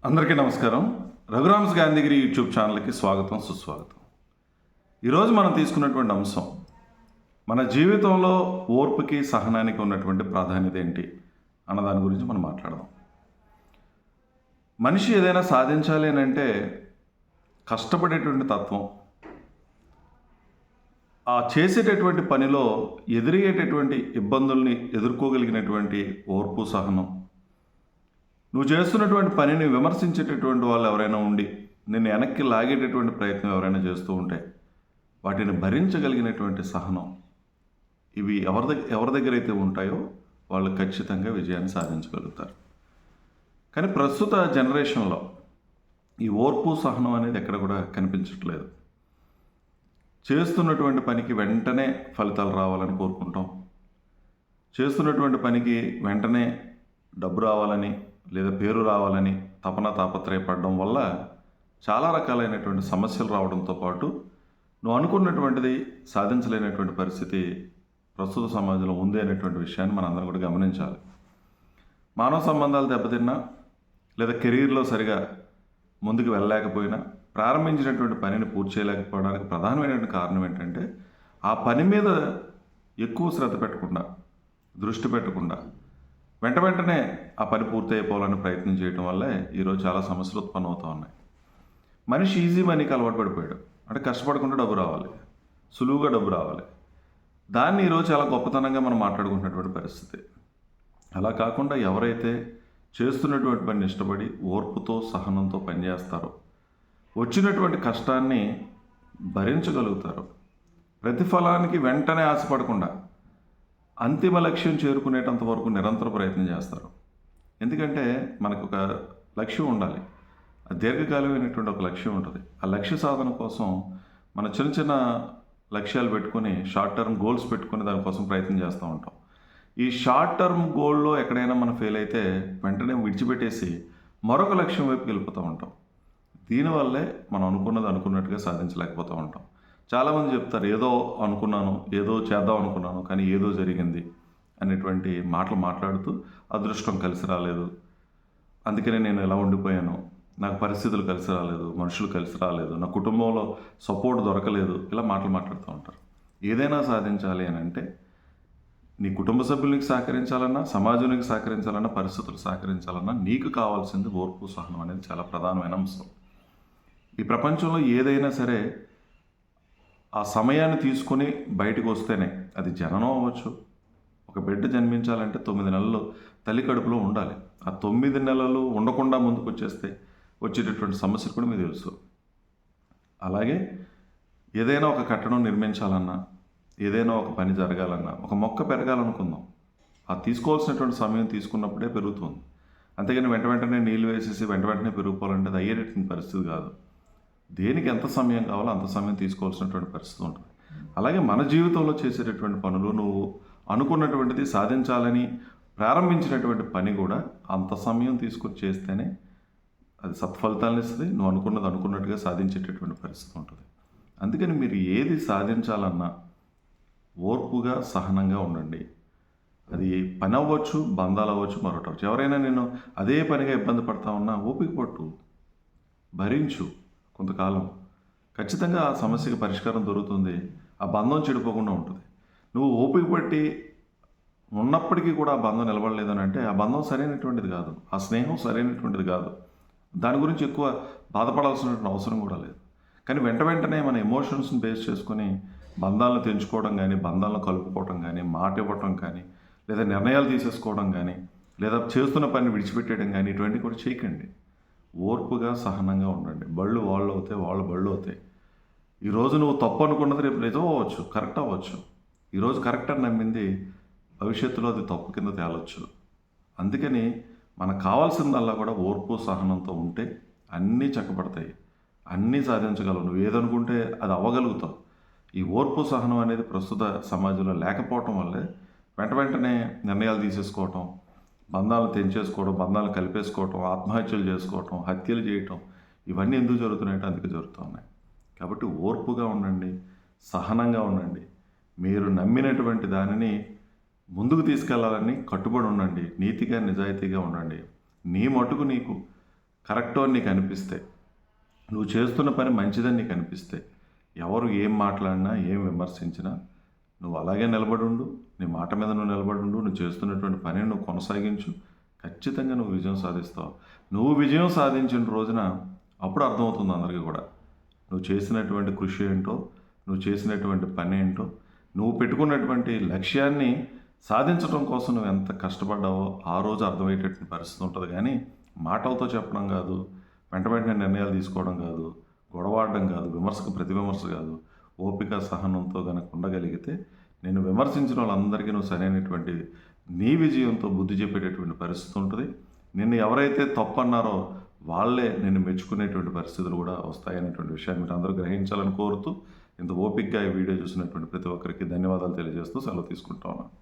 అందరికీ నమస్కారం. రఘురామ్స్ గాంధీగిరి యూట్యూబ్ ఛానల్కి స్వాగతం, సుస్వాగతం. ఈరోజు మనం తీసుకున్నటువంటి అంశం, మన జీవితంలో ఓర్పుకి సహనానికి ఉన్నటువంటి ప్రాధాన్యత ఏంటి అన్న దాని గురించి మనం మాట్లాడదాం. మనిషి ఏదైనా సాధించాలి అని అంటే కష్టపడేటువంటి తత్వం, ఆ చేసేటటువంటి పనిలో ఎదురయ్యేటటువంటి ఇబ్బందుల్ని ఎదుర్కోగలిగినటువంటి ఓర్పు, సహనం, నువ్వు చేస్తున్నటువంటి పనిని విమర్శించేటటువంటి వాళ్ళు ఎవరైనా ఉండి నిన్ను వెనక్కి లాగేటటువంటి ప్రయత్నం ఎవరైనా చేస్తూ ఉంటే వాటిని భరించగలిగినటువంటి సహనం, ఇవి ఎవరి దగ్గర అయితే ఉంటాయో వాళ్ళు ఖచ్చితంగా విజయాన్ని సాధించగలుగుతారు. కానీ ప్రస్తుత జనరేషన్లో ఈ ఓర్పు, సహనం అనేది ఎక్కడ కూడా కనిపించట్లేదు. చేస్తున్నటువంటి పనికి వెంటనే ఫలితాలు రావాలని కోరుకుంటాం. చేస్తున్నటువంటి పనికి వెంటనే డబ్బు రావాలని లేదా పేరు రావాలని తాపత్రయపడడం వల్ల చాలా రకాలైనటువంటి సమస్యలు రావడంతో పాటు నువ్వు అనుకున్నటువంటిది సాధించలేనటువంటి పరిస్థితి ప్రస్తుత సమాజంలో ఉంది అనేటువంటి విషయాన్ని మనందరం కూడా గమనించాలి. మానవ సంబంధాలు దెబ్బతిన్నా లేదా కెరీర్లో సరిగా ముందుకు వెళ్ళలేకపోయినా ప్రారంభించినటువంటి పనిని పూర్తి చేయలేకపోవడానికి ప్రధానమైనటువంటి కారణం ఏంటంటే ఆ పని మీద ఎక్కువ శ్రద్ధ పెట్టకుండా, దృష్టి పెట్టకుండా వెంటనే ఆ పని పూర్తి అయిపోవాలని ప్రయత్నం చేయడం వల్లే ఈరోజు చాలా సమస్యలు ఉత్పన్నం అవుతూ ఉన్నాయి. మనిషి ఈజీ మనీకి అలవాటు పడిపోయాడు. అంటే కష్టపడకుండా డబ్బు రావాలి, సులువుగా డబ్బు రావాలి. దాన్ని ఈరోజు చాలా గొప్పతనంగా మనం మాట్లాడుకుంటున్నటువంటి పరిస్థితి. అలా కాకుండా ఎవరైతే చేస్తున్నటువంటి పనిని ఇష్టపడి ఓర్పుతో, సహనంతో పనిచేస్తారో, వచ్చినటువంటి కష్టాన్ని భరించగలుగుతారో, ప్రతిఫలానికి వెంటనే ఆశపడకుండా అంతిమ లక్ష్యం చేరుకునేటంత వరకు నిరంతర ప్రయత్నం చేస్తారు. ఎందుకంటే మనకు ఒక లక్ష్యం ఉండాలి, దీర్ఘకాలమైనటువంటి ఒక లక్ష్యం ఉంటుంది. ఆ లక్ష్య సాధన కోసం మన చిన్న చిన్న లక్ష్యాలు పెట్టుకొని, షార్ట్ టర్మ్ గోల్స్ పెట్టుకొని దానికోసం ప్రయత్నం చేస్తూ ఉంటాం. ఈ షార్ట్ టర్మ్ గోల్లో ఎక్కడైనా మనం ఫెయిల్ అయితే వెంటనే విడిచిపెట్టేసి మరొక లక్ష్యం వైపుకి వెళ్ళిపోతూ ఉంటాం. దీనివల్లే మనం అనుకున్నట్టుగా సాధించలేకపోతూ ఉంటాం. చాలామంది చెప్తారు, ఏదో అనుకున్నాను, ఏదో చేద్దాం అనుకున్నాను, కానీ ఏదో జరిగింది అనేటువంటి మాటలు మాట్లాడుతూ అదృష్టం కలిసి రాలేదు, అందుకనే నేను ఎలా ఉండిపోయాను, నాకు పరిస్థితులు కలిసి రాలేదు, మనుషులు కలిసి రాలేదు, నా కుటుంబంలో సపోర్ట్ దొరకలేదు, ఇలా మాటలు మాట్లాడుతూ ఉంటారు. ఏదైనా సాధించాలి అని అంటే నీ కుటుంబ సభ్యులకి సహకరించాలన్నా, సమాజానికి సహకరించాలన్నా, పరిస్థితులు సహకరించాలన్నా నీకు కావాల్సింది ఓర్పు, సహనం అనేది చాలా ప్రధానమైన అంశం. ఈ ప్రపంచంలో ఏదైనా సరే ఆ సమయాన్ని తీసుకొని బయటకు వస్తేనే, అది జననం అవ్వచ్చు. ఒక బిడ్డ జన్మించాలంటే 9 నెలలు తల్లి కడుపులో ఉండాలి. ఆ 9 నెలలు ఉండకుండా ముందుకు వచ్చేటటువంటి సమస్యలు కూడా మీకు తెలుసు. అలాగే ఏదైనా ఒక కట్టడం నిర్మించాలన్నా, ఏదైనా ఒక పని జరగాలన్నా, ఒక మొక్క పెరగాలనుకుందాం, ఆ తీసుకోవాల్సినటువంటి సమయం తీసుకున్నప్పుడే పెరుగుతుంది. అంతేగాని వెంటనే నీళ్ళు వేసేసి వెంటనే పెరిగిపోవాలంటే అది అయ్యేటటువంటి పరిస్థితి కాదు. దేనికి ఎంత సమయం కావాలో అంత సమయం తీసుకోవాల్సినటువంటి పరిస్థితి ఉంటుంది. అలాగే మన జీవితంలో చేసేటటువంటి పనులు, నువ్వు అనుకున్నటువంటిది సాధించాలని ప్రారంభించినటువంటి పని కూడా అంత సమయం తీసుకొని చేస్తేనే అది సత్ఫలితాలను ఇస్తుంది. నువ్వు అనుకున్నట్టుగా సాధించేటటువంటి పరిస్థితి ఉంటుంది. అందుకని మీరు ఏది సాధించాలన్నా ఓర్పుగా, సహనంగా ఉండండి. అది పని అవ్వచ్చు, బంధాలు అవ్వచ్చు, మరొకటి అవ్వచ్చు. ఎవరైనా నేను అదే పనిగా ఇబ్బంది పడతా ఉన్నా ఓపిక పట్టు, భరించు. కొంతకాలం ఖచ్చితంగా ఆ సమస్యకి పరిష్కారం దొరుకుతుంది. ఆ బంధం చెడిపోకుండా ఉంటుంది. నువ్వు ఓపిక పట్టి ఉన్నప్పటికీ కూడా ఆ బంధం నిలబడలేదని అంటే ఆ బంధం సరైనటువంటిది కాదు, ఆ స్నేహం సరైనటువంటిది కాదు. దాని గురించి ఎక్కువ బాధపడాల్సినటువంటి అవసరం కూడా లేదు. కానీ వెంటనే మన ఎమోషన్స్ని బేస్ చేసుకొని బంధాలను తెంచుకోవడం కానీ, బంధాలను కలుపుకోవడం కానీ, మాట ఇవ్వటం కానీ, లేదా నిర్ణయాలు తీసేసుకోవడం కానీ, లేదా చేస్తున్న పని విడిచిపెట్టేయడం కానీ, ఇటువంటివి కూడా చేయకండి. ఓర్పుగా, సహనంగా ఉండండి. బళ్ళు వాళ్ళు అవుతాయి, వాళ్ళు బళ్ళు అవుతాయి. ఈరోజు నువ్వు తప్పు అనుకున్నది రేపు నిజం అవ్వచ్చు, కరెక్ట్ అవ్వచ్చు. ఈరోజు కరెక్ట్ అని నమ్మింది భవిష్యత్తులో అది తప్పు కింద తేలొచ్చు. అందుకని మనకు కావాల్సిందల్లా కూడా ఓర్పు, సహనంతో ఉంటే అన్నీ చక్కబడతాయి, అన్నీ సాధించగలవు. నువ్వు ఏదనుకుంటే అది అవ్వగలుగుతావు. ఈ ఓర్పు, సహనం అనేది ప్రస్తుత సమాజంలో లేకపోవటం వల్లే వెంటనే నిర్ణయాలు తీసేసుకోవటం, బంధాలను తెంచేసుకోవడం, బంధాలను కలిపేసుకోవటం, ఆత్మహత్యలు చేసుకోవటం, హత్యలు చేయటం, ఇవన్నీ ఎందుకు జరుగుతున్నాయంటే అందుకే జరుగుతూ ఉన్నాయి. కాబట్టి ఓర్పుగా ఉండండి, సహనంగా ఉండండి. మీరు నమ్మినటువంటి దానిని ముందుకు తీసుకెళ్లాలని కట్టుబడి ఉండండి. నీతిగా, నిజాయితీగా ఉండండి. నీ మటుకు నీకు కరెక్టో అని నీకు అనిపిస్తే, నువ్వు చేస్తున్న పని మంచిదని నీకు అనిపిస్తే, ఎవరు ఏం మాట్లాడినా ఏం విమర్శించినా నువ్వు అలాగే నిలబడి ఉండు, నీ మాట మీద నువ్వు నిలబడి ఉండు, నువ్వు చేస్తున్నటువంటి పనిని నువ్వు కొనసాగించు, ఖచ్చితంగా నువ్వు విజయం సాధిస్తావు. నువ్వు విజయం సాధించిన రోజున అప్పుడు అర్థమవుతుంది అందరికీ కూడా నువ్వు చేసినటువంటి కృషి ఏంటో, నువ్వు చేసినటువంటి పని ఏంటో, నువ్వు పెట్టుకున్నటువంటి లక్ష్యాన్ని సాధించడం కోసం నువ్వు ఎంత కష్టపడ్డావో ఆ రోజు అర్థమయ్యేటటువంటి పరిస్థితి ఉంటుంది. కానీ మాటలతో చెప్పడం కాదు, వెంటనే నిర్ణయాలు తీసుకోవడం కాదు, గొడవాడడం కాదు, విమర్శకు ప్రతి విమర్శ కాదు, ఓపిక సహనంతో కనుక ఉండగలిగితే నేను విమర్శించిన వాళ్ళందరికీ నువ్వు సరైనటువంటి నీ విజయంతో బుద్ధి చెప్పేటటువంటి పరిస్థితి ఉంటుంది. నిన్ను ఎవరైతే తప్పు అన్నారో వాళ్ళే నిన్ను మెచ్చుకునేటువంటి పరిస్థితులు కూడా వస్తాయనేటువంటి విషయాన్ని మీరు అందరూ గ్రహించాలని కోరుతూ, ఇంత ఓపికగా ఈ వీడియో చూసినటువంటి ప్రతి ఒక్కరికి ధన్యవాదాలు తెలియజేస్తూ సెలవు తీసుకుంటా ఉన్నాను.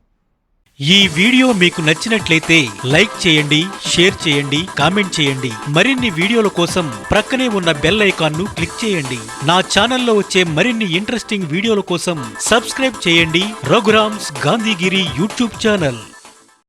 ఈ వీడియో మీకు నచ్చినట్లయితే లైక్ చేయండి, షేర్ చేయండి, కామెంట్ చేయండి. మరిన్ని వీడియోల కోసం ప్రక్కనే ఉన్న బెల్ ఐకాన్ను క్లిక్ చేయండి. నా ఛానల్లో వచ్చే మరిన్ని ఇంట్రెస్టింగ్ వీడియోల కోసం సబ్స్క్రైబ్ చేయండి రఘురామ్స్ గాంధీగిరి యూట్యూబ్ ఛానల్.